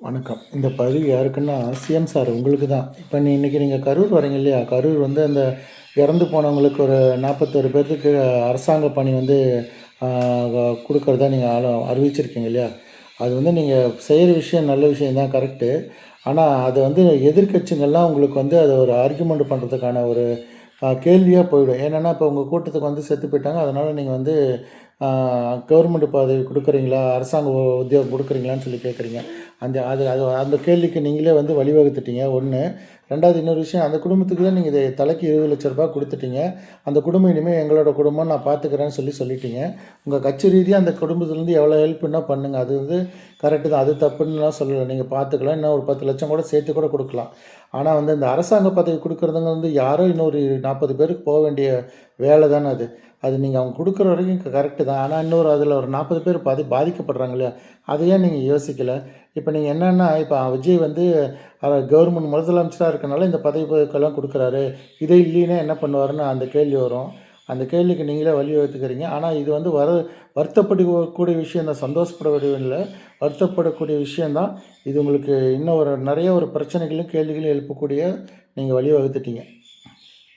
வணக்கம். இந்த பதிவு யாருக்குன்னா, சிஎம் சார் உங்களுக்கு தான். இப்ப இன்னைக்கு நீங்க கரூர் வரீங்க இல்லையா? கரூர் வந்து அந்த இறந்து போனவங்களுக்கு ஒரு 41 பேத்துக்கு அரசாங்க பணி வந்து ஆ குடுக்கறதா நீங்க அறிவிச்சிருக்கீங்க இல்லையா? அது வந்து நீங்க செய்ற விஷயம் நல்ல விஷயம் தான் கரெக்ட்டு. ஆனா, அது வந்து எதிர்க்கட்சிகள்லாம் உங்களுக்கு வந்து அத ஒரு ஆர்கியுமெண்ட் பண்றதுக்கான ஒரு கேள்வியா போயிடும். ஏன்னன்னா, இப்ப உங்க கூட்டத்துக்கு வந்து செத்து போயிட்டாங்க. அதனால நீங்க வந்து ஆ கவர்மெண்ட் பதவி குடுக்குறீங்களா? அரசாங்க உத்தியோகம் குடுக்குறீங்களான்னு சொல்லி கேட்குறீங்க. அந்த அது அது அந்த கேள்விக்கு நீங்களே வந்து வழிவகுத்துட்டீங்க 1. 2வது இன்னொரு விஷயம், அந்த குடும்பத்துக்கு தான் நீங்க இத தலைக்கு ரூ. 20,00,000 குடுத்துட்டீங்க. அந்த குடும்பம் இனிமே எங்களோட குடும்பம் நான் பார்த்துக்கிறேன்னு சொல்லிட்டீங்க. உங்க கட்சி ரீதியா அந்த குடும்பத்திலேருந்து எவ்வளோ ஹெல்ப்னா பண்ணுங்க. அது வந்து கரெக்ட்டு தான். அது தப்புன்னுலாம் சொல்லல. நீங்க பார்த்துக்கலாம். இன்னும் ஒரு 10,00,000 கூட சேர்த்து கூட குடுக்கலாம். ஆனா வந்து இந்த அரசாங்க பதவி குடுக்குறதுங்க வந்து யாரோ இன்னொரு 40 பேருக்கு வேண்டிய வேலை தானே அது. அது நீங்க அவங்க குடுக்குற வரைக்கும் கரெக்ட்டு தான். ஆனா இன்னொரு அதில ஒரு 40 பேர் பாதிக்கப்படுறாங்க இல்லையா? அத ஏன் நீங்க யோசிக்கல? இப்ப நீங்க என்னன்னா, இப்ப விஜய் வந்து கவர்மெண்ட் முதலமைச்சரா இருக்கனால இந்த பதவிக்கெல்லாம் குடுக்குறாரு. இதே இல்லைன்னா என்ன பண்ணுவாருன்னு அந்த கேள்வி வரும். அந்த கேள்விக்கு நீங்களே வழிவகுத்துக்கிறீங்க. ஆனா இது வந்து வருத்தப்படக்கூடிய விஷயம் தான். சந்தோஷப்பட வேண்டியது இல்ல. வருத்தப்படக்கூடிய விஷயம் தான். இது உங்களுக்கு இன்னும் ஒரு நெறைய ஒரு பிரச்சனைகளும், கேள்விகளும் எழுப்பக்கூடிய நீங்க வழிவகுத்துட்டீங்க.